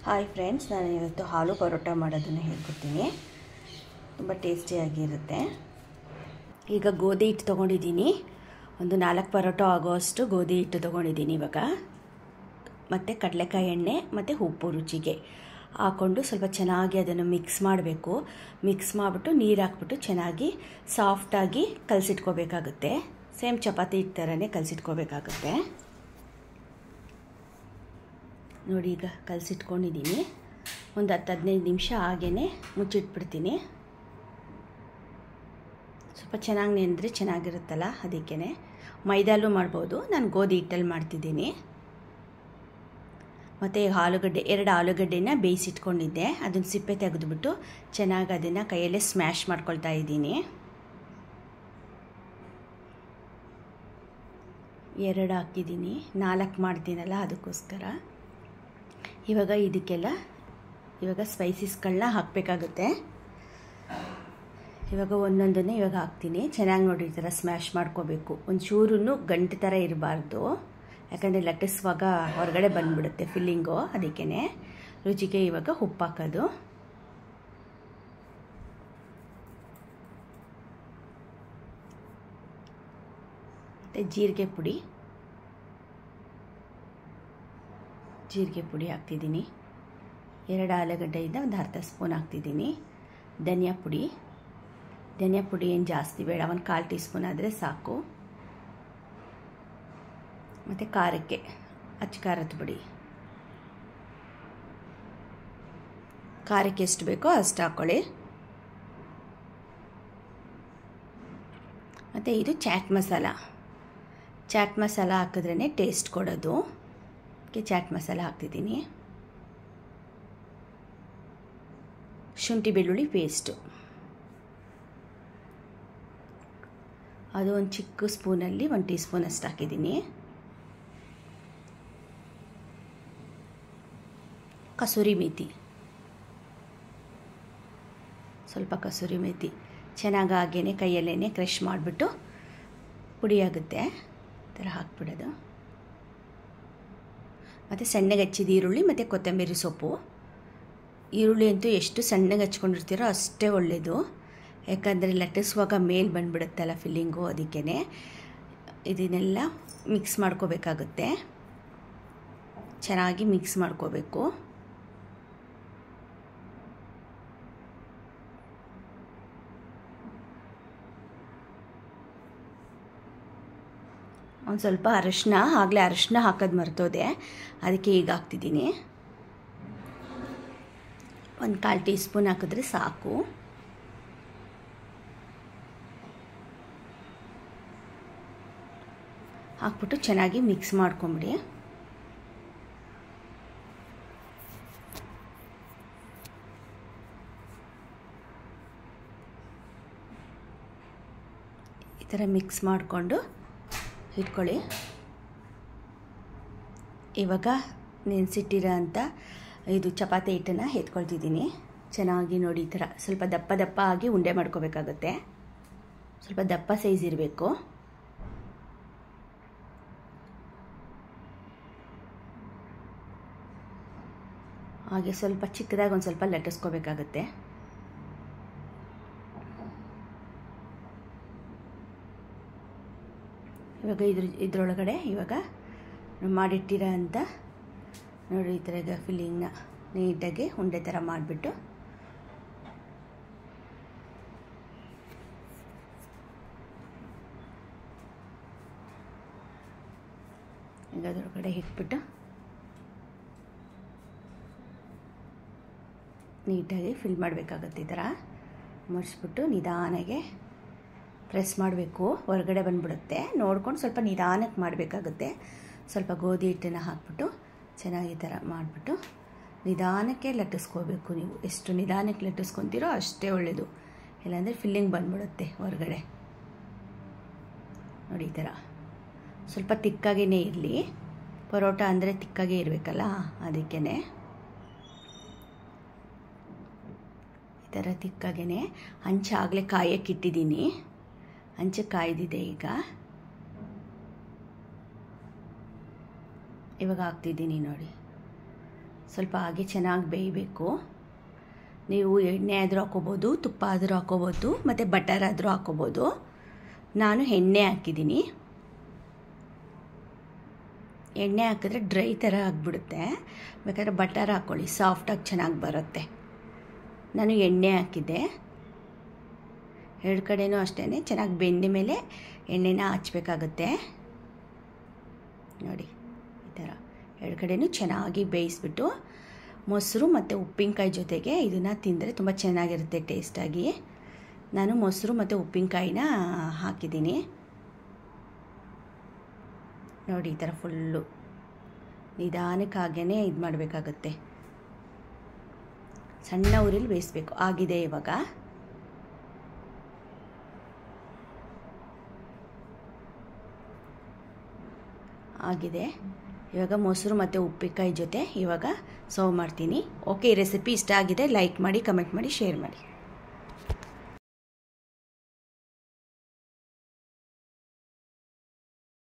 Hi friends, ನಾನು ಇವತ್ತು ಹಾಲು ಪರೋಟ ಮಾಡೋದನ್ನು ಹೇಳ್ಕೊಡ್ತೀನಿ. ತುಂಬ ಟೇಸ್ಟಿಯಾಗಿರುತ್ತೆ. ಈಗ ಗೋಧಿ ಹಿಟ್ಟು ತೊಗೊಂಡಿದ್ದೀನಿ. ಒಂದು 4 ಪರೋಟ ಆಗೋಷ್ಟು ಗೋಧಿ ಹಿಟ್ಟು ತೊಗೊಂಡಿದ್ದೀನಿ ಇವಾಗ. ಮತ್ತು ಕಡಲೆಕಾಯಿ ಎಣ್ಣೆ ಮತ್ತು ಉಪ್ಪು ರುಚಿಗೆ ಹಾಕ್ಕೊಂಡು ಸ್ವಲ್ಪ ಚೆನ್ನಾಗಿ ಅದನ್ನು ಮಿಕ್ಸ್ ಮಾಡಬೇಕು. ಮಿಕ್ಸ್ ಮಾಡಿಬಿಟ್ಟು ನೀರು ಹಾಕ್ಬಿಟ್ಟು ಚೆನ್ನಾಗಿ ಸಾಫ್ಟಾಗಿ ಕಲಸಿಟ್ಕೋಬೇಕಾಗುತ್ತೆ. ಸೇಮ್ ಚಪಾತಿ ಹಿಟ್ಟು ಥರನೇ ಕಲಸಿಟ್ಕೋಬೇಕಾಗುತ್ತೆ. ನೋಡಿ, ಈಗ ಕಲಸಿಟ್ಕೊಂಡಿದ್ದೀನಿ. ಒಂದು 10-15 ನಿಮಿಷ ಹಾಗೇ ಮುಚ್ಚಿಟ್ಬಿಡ್ತೀನಿ. ಸ್ವಲ್ಪ ಚೆನ್ನಾಗಿ ನೆಂದರೆ ಚೆನ್ನಾಗಿರುತ್ತಲ್ಲ, ಅದಕ್ಕೇ. ಮೈದಾಲು ಮಾಡ್ಬೋದು, ನಾನು ಗೋಧಿ ಹಿಟ್ಟಲ್ಲಿ ಮಾಡ್ತಿದ್ದೀನಿ. ಮತ್ತು ಆಲೂಗಡ್ಡೆ 2 ಆಲೂಗಡ್ಡೆನ ಬೇಯಿಸಿಟ್ಕೊಂಡಿದ್ದೆ. ಅದನ್ನು ಸಿಪ್ಪೆ ತೆಗೆದುಬಿಟ್ಟು ಚೆನ್ನಾಗಿ ಅದನ್ನು ಕೈಯಲ್ಲೇ ಸ್ಮ್ಯಾಶ್ ಮಾಡ್ಕೊಳ್ತಾ ಇದ್ದೀನಿ. 2 ಹಾಕಿದ್ದೀನಿ, 4 ಮಾಡ್ತೀನಲ್ಲ ಅದಕ್ಕೋಸ್ಕರ. ಇವಾಗ ಇದಕ್ಕೆಲ್ಲ ಸ್ಪೈಸಸ್ಗಳನ್ನ ಹಾಕಬೇಕಾಗುತ್ತೆ. ಇವಾಗ ಒಂದೊಂದನ್ನೇ ಇವಾಗ ಹಾಕ್ತೀನಿ. ಚೆನ್ನಾಗಿ ನೋಡಿ, ಈ ಥರ ಸ್ಮ್ಯಾಶ್ ಮಾಡ್ಕೋಬೇಕು. ಒಂಚೂರು ಗಂಟು ಥರ ಇರಬಾರ್ದು, ಯಾಕಂದರೆ ಲಟ್ಟಿಸುವಾಗ ಹೊರಗಡೆ ಬಂದುಬಿಡುತ್ತೆ ಫಿಲ್ಲಿಂಗು. ಅದಕ್ಕೇ ರುಚಿಗೆ ಇವಾಗ ಉಪ್ಪು ಹಾಕೋದು. ಮತ್ತು ಜೀರಿಗೆ ಪುಡಿ ಹಾಕ್ತಿದ್ದೀನಿ. 2 ಆಲೂಗಡ್ಡೆಯಿಂದ ಒಂದು ಅರ್ಧ ಸ್ಪೂನ್ ಹಾಕ್ತಿದ್ದೀನಿ. ಧನಿಯಾ ಪುಡಿ ಏನು ಜಾಸ್ತಿ ಬೇಡ, ಒಂದು 1/4 ಟೀ ಸ್ಪೂನ್ ಆದರೆ ಸಾಕು. ಮತ್ತು ಖಾರಕ್ಕೆ ಅಚ್ಚ ಖಾರದ ಪುಡಿ, ಖಾರಕ್ಕೆ ಎಷ್ಟು ಬೇಕೋ ಅಷ್ಟು ಹಾಕ್ಕೊಳ್ಳಿ. ಮತ್ತು ಇದು ಚಾಟ್ ಮಸಾಲ ಹಾಕಿದ್ರೇ ಟೇಸ್ಟ್ ಕೊಡೋದು. ಚಾಟ್ ಮಸಾಲ ಹಾಕ್ತಿದ್ದೀನಿ. ಶುಂಠಿ ಬೆಳ್ಳುಳ್ಳಿ ಪೇಸ್ಟು ಅದು ಒಂದು ಚಿಕ್ಕ ಸ್ಪೂನಲ್ಲಿ 1 ಟೀ ಸ್ಪೂನ್ ಅಷ್ಟು ಹಾಕಿದ್ದೀನಿ. ಸ್ವಲ್ಪ ಕಸೂರಿ ಮೇಥಿ ಚೆನ್ನಾಗಿ ಹಾಗೇ ಕೈಯಲ್ಲೇ ಕ್ರಷ್ ಮಾಡಿಬಿಟ್ಟು ಪುಡಿ ಆಗುತ್ತೆ ಆ ಥರ ಹಾಕ್ಬಿಡೋದು. ಮತ್ತು ಸಣ್ಣಗೆ ಹಚ್ಚಿದ ಈರುಳ್ಳಿ ಮತ್ತು ಕೊತ್ತಂಬರಿ ಸೊಪ್ಪು. ಈರುಳ್ಳಿ ಅಂತೂ ಎಷ್ಟು ಸಣ್ಣಗೆ ಹಚ್ಕೊಂಡಿರ್ತೀರೋ ಅಷ್ಟೇ ಒಳ್ಳೆಯದು, ಯಾಕಂದರೆ ಲಟ್ಟಿಸುವಾಗ ಮೇಲೆ ಬಂದುಬಿಡುತ್ತಲ್ಲ ಫಿಲ್ಲಿಂಗು. ಅದಕ್ಕೇ ಇದನ್ನೆಲ್ಲ ಮಿಕ್ಸ್ ಮಾಡ್ಕೋಬೇಕಾಗುತ್ತೆ. ಚೆನ್ನಾಗಿ ಮಿಕ್ಸ್ ಮಾಡ್ಕೋಬೇಕು. ಒಂದು ಸ್ವಲ್ಪ ಆಗಲೇ ಅರಿಶಿನ ಹಾಕೋದು ಮರ್ತೋದೆ, ಅದಕ್ಕೆ ಈಗ ಹಾಕ್ತಿದ್ದೀನಿ. ಒಂದು 1/4 ಟೀ ಸ್ಪೂನ್ ಹಾಕಿದ್ರೆ ಸಾಕು. ಹಾಕ್ಬಿಟ್ಟು ಚೆನ್ನಾಗಿ ಮಿಕ್ಸ್ ಮಾಡ್ಕೊಂಬಿಡಿ. ಈ ಥರ ಮಿಕ್ಸ್ ಮಾಡಿಕೊಂಡು ಇಟ್ಕೊಳ್ಳಿ. ಇವಾಗ ನೆನೆಸಿಟ್ಟಿರೋ ಅಂಥ ಇದು ಚಪಾತಿ ಹಿಟ್ಟನ್ನು ಎತ್ಕೊಳ್ತಿದ್ದೀನಿ. ಚೆನ್ನಾಗಿ ನೋಡಿ, ಈ ಥರ ಸ್ವಲ್ಪ ದಪ್ಪ ಆಗಿ ಉಂಡೆ ಮಾಡ್ಕೋಬೇಕಾಗುತ್ತೆ. ಸ್ವಲ್ಪ ದಪ್ಪ ಸೈಜ್ ಇರಬೇಕು. ಹಾಗೆ ಸ್ವಲ್ಪ ಚಿಕ್ಕದಾಗಿ ಒಂದು ಸ್ವಲ್ಪ ಲಟ್ಟಿಸ್ಕೋಬೇಕಾಗುತ್ತೆ. ಇವಾಗ ಇದರೊಳಗಡೆ ಇವಾಗ ಮಾಡಿಟ್ಟಿರೋ ಅಂಥ ನೋಡಿ, ಈ ಥರ ಈಗ ಫಿಲ್ಲಿಂಗ್ನ ನೀಟಾಗಿ ಉಂಡೆ ಥರ ಮಾಡಿಬಿಟ್ಟು ಈಗ ಅದರೊಳಗಡೆ ಇಟ್ಬಿಟ್ಟು ನೀಟಾಗಿ ಫಿಲ್ ಮಾಡಬೇಕಾಗುತ್ತೆ. ಈ ಥರ ಮುಚ್ಚಿಬಿಟ್ಟು ನಿಧಾನಕ್ಕೆ ಪ್ರೆಸ್ ಮಾಡಬೇಕು, ಹೊರಗಡೆ ಬಂದುಬಿಡುತ್ತೆ. ನೋಡ್ಕೊಂಡು ಸ್ವಲ್ಪ ನಿಧಾನಕ್ಕೆ ಮಾಡಬೇಕಾಗುತ್ತೆ. ಸ್ವಲ್ಪ ಗೋಧಿ ಹಿಟ್ಟನ್ನು ಹಾಕ್ಬಿಟ್ಟು ಚೆನ್ನಾಗಿ ಈ ಥರ ಮಾಡಿಬಿಟ್ಟು ನಿಧಾನಕ್ಕೆ ಲಟ್ಟಿಸ್ಕೋಬೇಕು. ನೀವು ಎಷ್ಟು ನಿಧಾನಕ್ಕೆ ಲಟ್ಟಿಸ್ಕೊತೀರೋ ಅಷ್ಟೇ ಒಳ್ಳೆಯದು, ಇಲ್ಲಾಂದರೆ ಫಿಲ್ಲಿಂಗ್ ಬಂದುಬಿಡುತ್ತೆ ಹೊರಗಡೆ. ನೋಡಿ, ಈ ಥರ ಸ್ವಲ್ಪ ತಿಕ್ಕಾಗೇ ಇರಲಿ. ಪರೋಟ ಅಂದರೆ ತಿಕ್ಕಾಗೇ ಇರಬೇಕಲ್ಲ, ಅದಕ್ಕೇ ಈ ಥರ ತಿಕ್ಕಾಗೇ. ಹಂಚಾಗಲೇ ಕಾಯಕ್ಕೆ ಇಟ್ಟಿದ್ದೀನಿ, ಹಂಚಕ್ಕೆ ಕಾಯ್ದಿದೆ. ಈಗ ಹಾಕ್ತಿದ್ದೀನಿ ನೋಡಿ. ಸ್ವಲ್ಪ ಹಾಗೆ ಚೆನ್ನಾಗಿ ಬೇಯಬೇಕು. ನೀವು ಎಣ್ಣೆ ಆದರೂ ಹಾಕ್ಕೋಬೋದು, ತುಪ್ಪ ಆದರೂ ಹಾಕ್ಕೋಬೋದು, ಮತ್ತು ಬಟರ್ ಆದರೂ ಹಾಕ್ಕೋಬೋದು. ನಾನು ಎಣ್ಣೆ ಹಾಕಿದ್ದೀನಿ. ಎಣ್ಣೆ ಹಾಕಿದ್ರೆ ಡ್ರೈ ಥರ ಆಗಿಬಿಡುತ್ತೆ. ಬೇಕಾದ್ರೆ ಬಟರ್ ಹಾಕ್ಕೊಳ್ಳಿ, ಸಾಫ್ಟಾಗಿ ಚೆನ್ನಾಗಿ ಬರುತ್ತೆ. ನಾನು ಎಣ್ಣೆ ಹಾಕಿದ್ದೆ. ಎರಡು ಕಡೆಯೂ ಅಷ್ಟೇ ಚೆನ್ನಾಗಿ ಬೆಂದ ಮೇಲೆ ಎಣ್ಣೆನ ಹಚ್ಚಬೇಕಾಗುತ್ತೆ. ನೋಡಿ ಈ ಥರ ಎರಡು ಕಡೆಯೂ ಚೆನ್ನಾಗಿ ಬೇಯಿಸ್ಬಿಟ್ಟು ಮೊಸರು ಮತ್ತು ಉಪ್ಪಿನಕಾಯಿ ಜೊತೆಗೆ ಇದನ್ನು ತಿಂದರೆ ತುಂಬ ಚೆನ್ನಾಗಿರುತ್ತೆ ಟೇಸ್ಟಾಗಿ. ನಾನು ಮೊಸರು ಮತ್ತು ಉಪ್ಪಿನಕಾಯಿನ ಹಾಕಿದ್ದೀನಿ. ನೋಡಿ ಈ ಥರ ಫುಲ್ಲು ನಿಧಾನಕ್ಕಾಗೇ ಇದು ಮಾಡಬೇಕಾಗತ್ತೆ. ಸಣ್ಣ ಉರಿಲಿ ಬೇಯಿಸ್ಬೇಕು. ಆಗಿದೆ ಇವಾಗ. ಆಗಿದೆ. ಇವಾಗ ಮೊಸರು ಮತ್ತು ಉಪ್ಪಿನಕಾಯಿ ಜೊತೆ ಇವಾಗ ಸರ್ವ್ ಮಾಡ್ತೀನಿ. ಓಕೆ, ಈ ರೆಸಿಪಿ ಇಷ್ಟ ಆಗಿದೆ ಲೈಕ್ ಮಾಡಿ, ಕಮೆಂಟ್ ಮಾಡಿ, ಶೇರ್ ಮಾಡಿ.